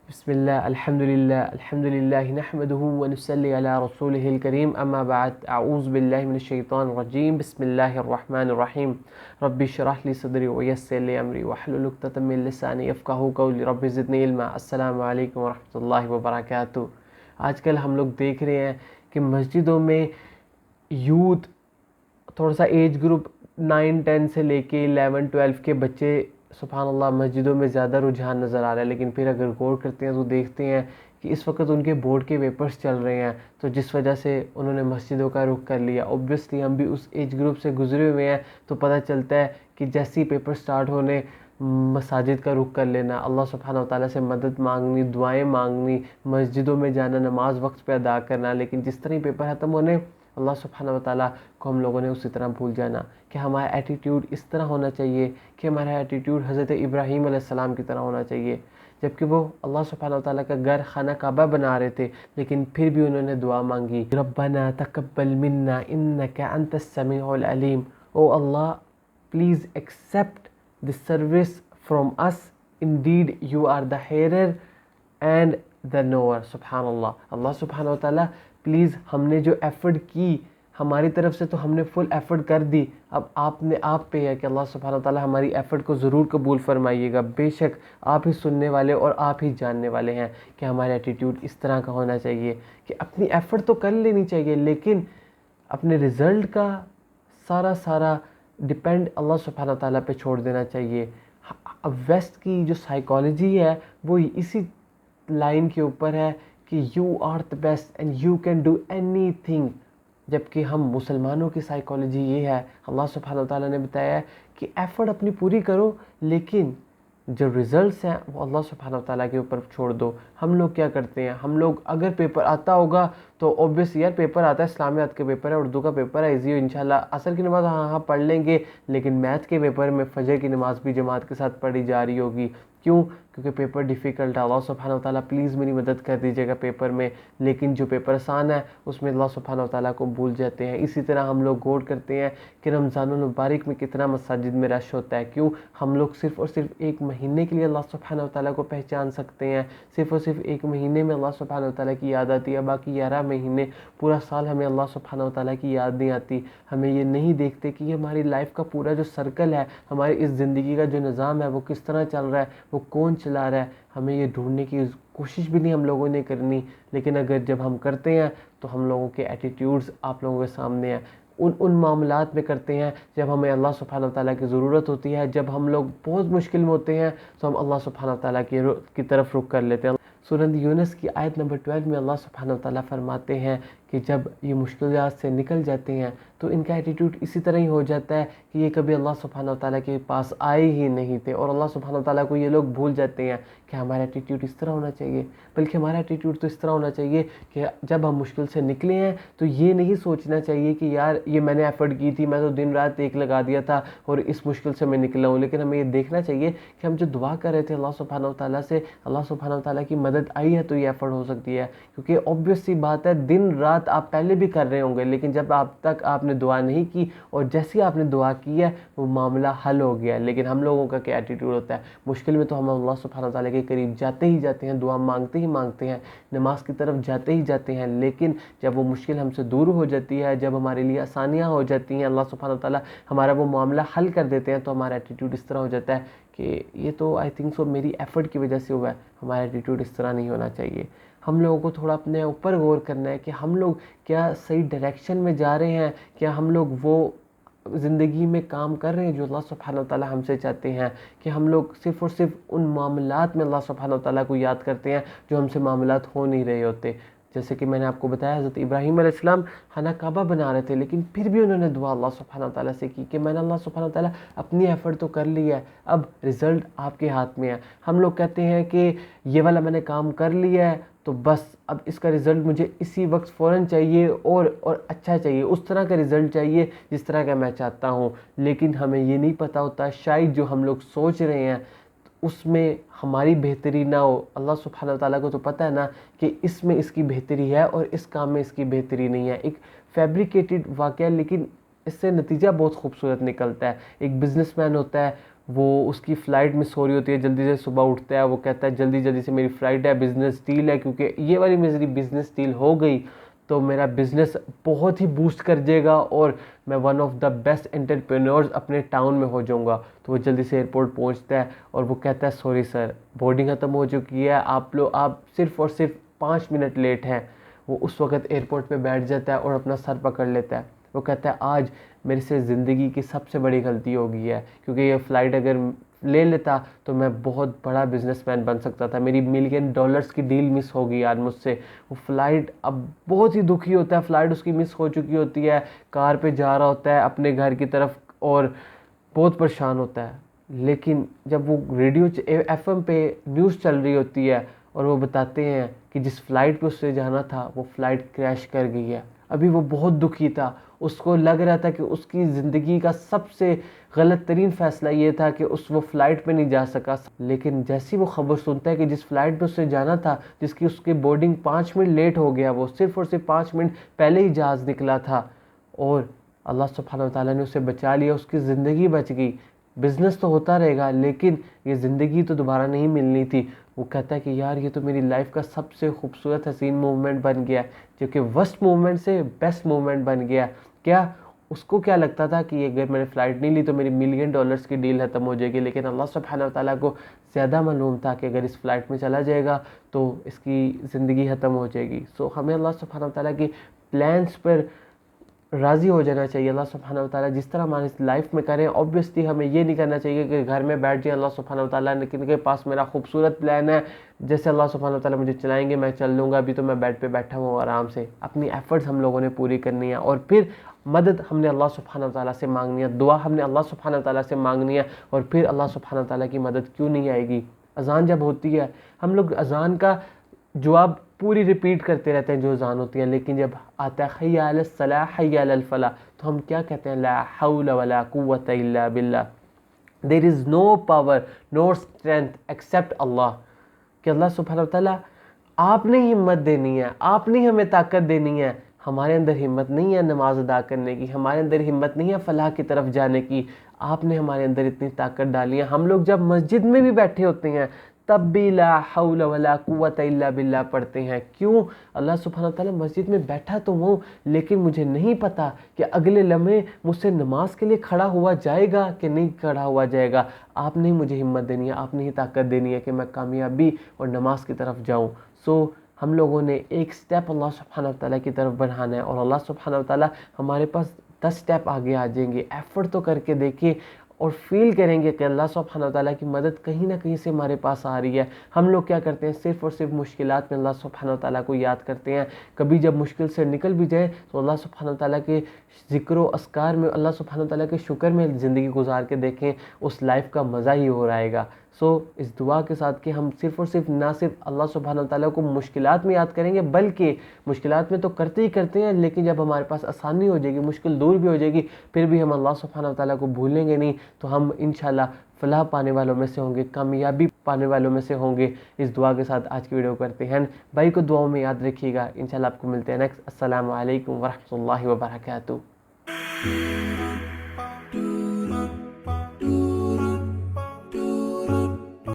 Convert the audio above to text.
बिस्मिल्लाह अल्हम्दुलिल्लाह नहमदुहु व नुसल्ली अला रसूलिहिल करीम अम्मा बाद अऊज़ु बिल्लाहि मिनश शैतानिर रजीम बिस्मिल्लाहिर रहमानिर रहीम रब्बि इश्रह ली सदरी व यस्सिर ली अमरी वहलुल उक़दतम मिन लिसानी यफ़क़हू क़ौली रब्बि ज़िदनी इल्मा। अस्सलामु अलैकुम व रहमतुल्लाहि व बरकातुहू। आजकल हम लोग देख रहे हैं कि मस्जिदों में यूथ थोड़ा सा एज ग्रुप 9-10 से लेके 11-12 के बच्चे सुभान अल्लाह मस्जिदों में ज़्यादा रुझान नज़र आ रहा है। लेकिन फिर अगर गौर करते हैं तो देखते हैं कि इस वक्त उनके बोर्ड के पेपर्स चल रहे हैं, तो जिस वजह से उन्होंने मस्जिदों का रुख कर लिया। ऑब्वियसली हम भी उस एज ग्रुप से गुजरे हुए हैं, तो पता चलता है कि जैसे ही पेपर स्टार्ट होने मसाजिद का रुख कर लेना, अल्लाह सुब्हानहू व तआला से मदद मांगनी, दुआएं मांगनी, मस्जिदों में जाना, नमाज वक्त पे अदा करना। लेकिन जिस तरह ही पेपर ख़त्म होने अल्लाह सुब्हानहू व तआला को हम लोगों ने उसी तरह भूल जाना। कि हमारा एटीट्यूड इस तरह होना चाहिए कि हमारा एटीट्यूड हज़रत इब्राहीम अलैहिस्सलाम की तरह होना चाहिए, जबकि वो अल्लाह सुब्हानहू व तआला का घर खाना काबा बना रहे थे, लेकिन फिर भी उन्होंने दुआ मांगी, रब्बना तक़ब्बल मिन्ना इन्नका अंतस समीउल अलीम। ओ अल्लाह, please accept this service from us, indeed you are the hearer and the knower. सुभान अल्लाह, अल्लाह सुब्हानहू व तआला प्लीज़, हमने जो एफ़र्ट की हमारी तरफ से तो हमने फुल एफ़र्ट कर दी, अब आप पे है कि अल्लाह सुब्हानहू व तआला हमारी एफ़र्ट को ज़रूर कबूल फरमाइएगा। बेशक आप ही सुनने वाले और आप ही जानने वाले हैं कि हमारा एटीट्यूड इस तरह का होना चाहिए कि अपनी एफ़र्ट तो कर लेनी चाहिए, लेकिन अपने रिज़ल्ट का सारा डिपेंड अल्लाह सुब्हानहू व तआला पे छोड़ देना चाहिए। अब वेस्ट की जो साइकोलॉजी है वो इसी लाइन के ऊपर है कि you are the best and you can do anything, जबकि हम मुसलमानों की साइकोलॉजी ये है, अल्लाह सुब्हानहू व तआला ने बताया है कि एफ़र्ट अपनी पूरी करो, लेकिन जो रिज़ल्ट्स हैं वो अल्लाह सुब्हानहू व तआला के ऊपर छोड़ दो। हम लोग क्या करते हैं, हम लोग अगर पेपर आता होगा तो ऑब्वियस यार पेपर आता है, इस्लामियात के पेपर है, उर्दू का पेपर है, इजी हो इंशाल्लाह, असर की नमाज़ हाँ पढ़ लेंगे, लेकिन मैथ के पेपर में फजर की नमाज़ भी जमात के साथ पढ़ी जा रही होगी। क्यों? क्योंकि पेपर डिफ़िकल्ट है। अल्लाह सुब्हानहू व तआला प्लीज़ मेरी मदद कर दीजिएगा पेपर में, लेकिन जो पेपर आसान है उसमें अल्लाह सुब्हानहू व तआला को भूल जाते हैं। इसी तरह हम लोग गौर करते हैं कि रमज़ानुल मुबारक में कितना मसाजिद में रश होता है। क्यों? हम लोग सिर्फ़ और सिर्फ एक महीने के लिए अल्लाह सुब्हानहू व तआला को पहचान सकते हैं, सिर्फ़ और सिर्फ एक महीने में अल्लाह सुब्हानहू व तआला की याद आती है, बाकी 11 महीने पूरा साल हमें अल्लाह सुब्हानहू व तआला की याद नहीं आती। हमें ये नहीं देखते कि ये हमारी लाइफ का पूरा जो सर्कल है, हमारी इस ज़िंदगी का जो निज़ाम है वो किस तरह चल रहा है, वो कौन चला रहा है, हमें ये ढूंढने की कोशिश भी नहीं हम लोगों ने करनी। लेकिन अगर जब हम करते हैं तो हम लोगों के एटीट्यूड्स आप लोगों के सामने हैं। उन मामलात में करते हैं जब हमें अल्लाह सुब्हानहू व तआला की ज़रूरत होती है, जब हम लोग बहुत मुश्किल में होते हैं तो हम अल्लाह सुब्हानहू व तआला की तरफ रुख कर लेते हैं। सूरह यूनुस की आयत नंबर 12 में अल्लाह सुब्हानहू व तआला फरमाते हैं कि जब ये मुश्किलात से निकल जाते हैं तो इनका एटीट्यूड इसी तरह ही हो जाता है कि ये कभी अल्लाह सुब्हानहू व तआला के पास आए ही नहीं थे, और अल्लाह सुब्हानहू व तआला को ये लोग भूल जाते हैं कि हमारा एटीट्यूड इस तरह होना चाहिए। बल्कि हमारा एटीट्यूड तो इस तरह होना चाहिए कि जब हम मुश्किल से निकले हैं तो ये नहीं सोचना चाहिए कि यार ये मैंने एफ़र्ट की थी, मैं तो दिन रात एक लगा दिया था और इस मुश्किल से मैं निकला हूँ। लेकिन हमें ये देखना चाहिए कि हम जो दुआ कर रहे थे अल्लाह सुब्हानहू व तआला से, अल्लाह सुब्हानहू व तआला की मदद आई है तो ये एफ़र्ट हो सकती है। क्योंकि ऑब्वियस सी बात है, दिन रात आप पहले भी कर रहे होंगे, लेकिन जब आपने दुआ नहीं की और जैसे ही आपने दुआ की है वो मामला हल हो गया। लेकिन हम लोगों का क्या एटीट्यूड होता है, मुश्किल में तो हम अल्लाह सुब्हानहू व तआला के करीब जाते ही जाते हैं, दुआ मांगते ही मांगते हैं, नमाज की तरफ जाते ही जाते हैं, लेकिन जब वो मुश्किल हमसे दूर हो जाती है, जब हमारे लिए आसानियाँ हो जाती हैं, अल्लाह सुब्हानहू व तआला हमारा वो मामला हल कर देते हैं, तो हमारा एटीट्यूड इस तरह हो जाता है कि ये तो आई थिंक सो मेरी एफ़र्ट की वजह से हुआ है। हमारा एटीट्यूड इस तरह नहीं होना चाहिए। हम लोगों को थोड़ा अपने ऊपर गौर करना है कि हम लोग क्या सही डायरेक्शन में जा रहे हैं, क्या हम लोग वो ज़िंदगी में काम कर रहे हैं जो अल्लाह सुब्हानहू व तआला हमसे चाहते हैं, कि हम लोग सिर्फ़ और सिर्फ उन मामलात में अल्लाह सुब्हानहू व तआला को याद करते हैं जो हमसे मामलात हो नहीं रहे होते। जैसे कि मैंने आपको बताया हज़रत इब्राहीम अलैहिस्सलाम खाना काबा बना रहे थे, लेकिन फिर भी उन्होंने दुआ अल्लाह सुब्हानहू व तआला से की कि मैंने अल्लाह सुब्हानहू व तआला अपनी एफ़र्ट तो कर ली है, अब रिज़ल्ट आपके हाथ में है। हम लोग कहते हैं कि ये वाला मैंने काम कर लिया है तो बस अब इसका रिज़ल्ट मुझे इसी वक्त फ़ौरन चाहिए और अच्छा चाहिए, उस तरह का रिज़ल्ट चाहिए जिस तरह का मैं चाहता हूँ। लेकिन हमें ये नहीं पता होता शायद जो हम लोग सोच रहे हैं उसमें हमारी बेहतरी ना हो। अल्लाह सुब्हानहू व तआला को तो पता है ना कि इसमें इसकी बेहतरी है और इस काम में इसकी बेहतरी नहीं है। एक फैब्रिकेटेड वाक़या, लेकिन इससे नतीजा बहुत खूबसूरत निकलता है। एक बिज़नेसमैन होता है, वो उसकी फ़्लाइट मिस हो रही होती है, जल्दी से सुबह उठता है, वो कहता है जल्दी जल्दी से मेरी फ़्लाइट है, बिज़नेस डील है, क्योंकि ये वाली मेरी बिज़नेस डील हो गई तो मेरा बिज़नेस बहुत ही बूस्ट कर जाएगा और मैं one of the best entrepreneurs अपने टाउन में हो जाऊंगा। तो वो जल्दी से एयरपोर्ट पहुंचता है और वो कहता है सॉरी सर, बोर्डिंग ख़त्म हो चुकी है, आप सिर्फ और सिर्फ 5 मिनट लेट हैं। वो उस वक्त एयरपोर्ट पे बैठ जाता है और अपना सर पकड़ लेता है। वो कहता है आज मेरे से ज़िंदगी की सबसे बड़ी गलती हो गई है, क्योंकि ये फ़्लाइट अगर ले लेता तो मैं बहुत बड़ा बिजनेसमैन बन सकता था, मेरी $1 मिलियन की डील मिस हो गई आज मुझसे। वो फ़्लाइट अब बहुत ही दुखी होता है, फ़्लाइट उसकी मिस हो चुकी होती है, कार पे जा रहा होता है अपने घर की तरफ और बहुत परेशान होता है। लेकिन जब वो रेडियो FM पे न्यूज़ चल रही होती है और वो बताते हैं कि जिस फ़्लाइट पे उससे जाना था वो फ़्लाइट क्रैश कर गई है। अभी वो बहुत दुखी था, उसको लग रहा था कि उसकी ज़िंदगी का सबसे गलत तरीन फ़ैसला ये था कि वो फ़्लाइट पे नहीं जा सका। लेकिन जैसी वो ख़बर सुनता है कि जिस फ़्लाइट पे उससे जाना था, जिसकी उसकी बोर्डिंग 5 मिनट लेट हो गया, वो सिर्फ़ और सिर्फ 5 मिनट पहले ही जहाज़ निकला था और अल्लाह सुब्हानहू व तआला ने उसे बचा लिया, उसकी ज़िंदगी बच गई। बिज़नेस तो होता रहेगा लेकिन ये ज़िंदगी तो दोबारा नहीं मिलनी थी। वो कहता है कि यार ये तो मेरी लाइफ का सबसे खूबसूरत हसीन मूवमेंट बन गया, जो कि वर्स्ट मूवमेंट से बेस्ट मूवमेंट बन गया। क्या उसको क्या लगता था कि अगर मैंने फ़्लाइट नहीं ली तो मेरी $1 मिलियन की डील ख़त्म हो जाएगी, लेकिन अल्लाह सुब्हानहू व तआला को ज़्यादा मालूम था कि अगर इस फ़्लाइट में चला जाएगा तो इसकी ज़िंदगी ख़त्म हो जाएगी। सो हमें अल्लाह सुब्हानहू व तआला की प्लान्स पर राज़ी हो जाना चाहिए। अल्लाह सुब्हानहू व तआला जिस तरह हमारी लाइफ में करें, ऑब्वियसली हमें ये नहीं करना चाहिए कि घर में बैठ जाए, अल्लाह सुब्हानहू व तआला ने के पास मेरा खूबसूरत प्लान है, जैसे अल्लाह सुब्हानहू व तआला मुझे चलाएंगे मैं चल लूँगा, अभी तो मैं बेड पे बैठा हूँ आराम से। अपनी एफ़र्ट्स हम लोगों ने पूरी करनी है और फिर मदद हमने अल्लाह सुब्हानहू व तआला से मांगनी है, दुआ हमने अल्लाह सुब्हानहू व तआला से मांगनी है और फिर अल्लाह सुब्हानहू व तआला की मदद क्यों नहीं आएगी। अज़ान जब होती है हम लोग अज़ान का जवाब पूरी रिपीट करते रहते हैं जो अज़ान होती है, लेकिन जब आता है हय्या अलस सलाह हय्या अलल फलाह तो हम क्या कहते हैं, ला हौला वला कुव्वता इल्ला बिल्लाह, there is no power no strength except अल्लाह। कि अल्लाह सुब्हानहू व तआला आपने हिम्मत देनी है, आपने हमें ताकत देनी है। हमारे अंदर हिम्मत नहीं है नमाज अदा करने की, हमारे अंदर हिम्मत नहीं है फलाह की तरफ जाने की, आपने हमारे अंदर इतनी ताकत डाली है। हम लोग जब मस्जिद में भी बैठे होते हैं तब भी ला हौला वला कुव्वता इल्ला बिल्लाह पढ़ते हैं। क्यों? अल्लाह सुब्हानहू व तआला मस्जिद में बैठा तो हूँ लेकिन मुझे नहीं पता कि अगले लम्हे मुझसे नमाज के लिए खड़ा हुआ जाएगा कि नहीं खड़ा हुआ जाएगा। आपने ही मुझे हिम्मत देनी है, आपने ही ताकत देनी है कि मैं कामयाबी और नमाज की तरफ जाऊँ। सो हम लोगों ने एक स्टेप अल्लाह सुब्हानहू व तआला की तरफ बढ़ाना है और अल्लाह सुब्हानहू व तआला हमारे पास 10 स्टेप आगे आ जाएंगे। एफ़र्ट तो करके देखिए और फील करेंगे कि अल्लाह सुब्हानहू व तआला की मदद कहीं ना कहीं से हमारे पास आ रही है। हम लोग क्या करते हैं, सिर्फ़ और सिर्फ मुश्किलात में अल्लाह सुब्हानहू व तआला को याद करते हैं। कभी जब मुश्किल से निकल भी जाए तो अल्लाह सुब्हानहू व तआला के ज़िक्र व अस्कार में, अल्लाह सुब्हानहू व तआला के शुक्र में ज़िंदगी गुजार के देखें, उस लाइफ का मज़ा ही हो आएगा। सो इस दुआ के साथ कि हम सिर्फ़ और सिर्फ ना सिर्फ अल्लाह सुब्हानहू व तआला को मुश्किलात में याद करेंगे, बल्कि मुश्किलात में तो करते ही करते हैं, लेकिन जब हमारे पास आसानी हो जाएगी, मुश्किल दूर भी हो जाएगी, फिर भी हम अल्लाह सुब्हानहू व तआला को भूलेंगे नहीं, तो हम इंशाल्लाह फलाह पाने वालों में से होंगे, कामयाबी पाने वालों में से होंगे। इस दुआ के साथ आज की वीडियो करते हैं। भाई को दुआओं में याद रखिएगा। इंशाल्लाह आपको मिलते हैं नेक्स्ट। अस्सलामु अलैकुम वरहमतुल्लाहि वबरकातुहू।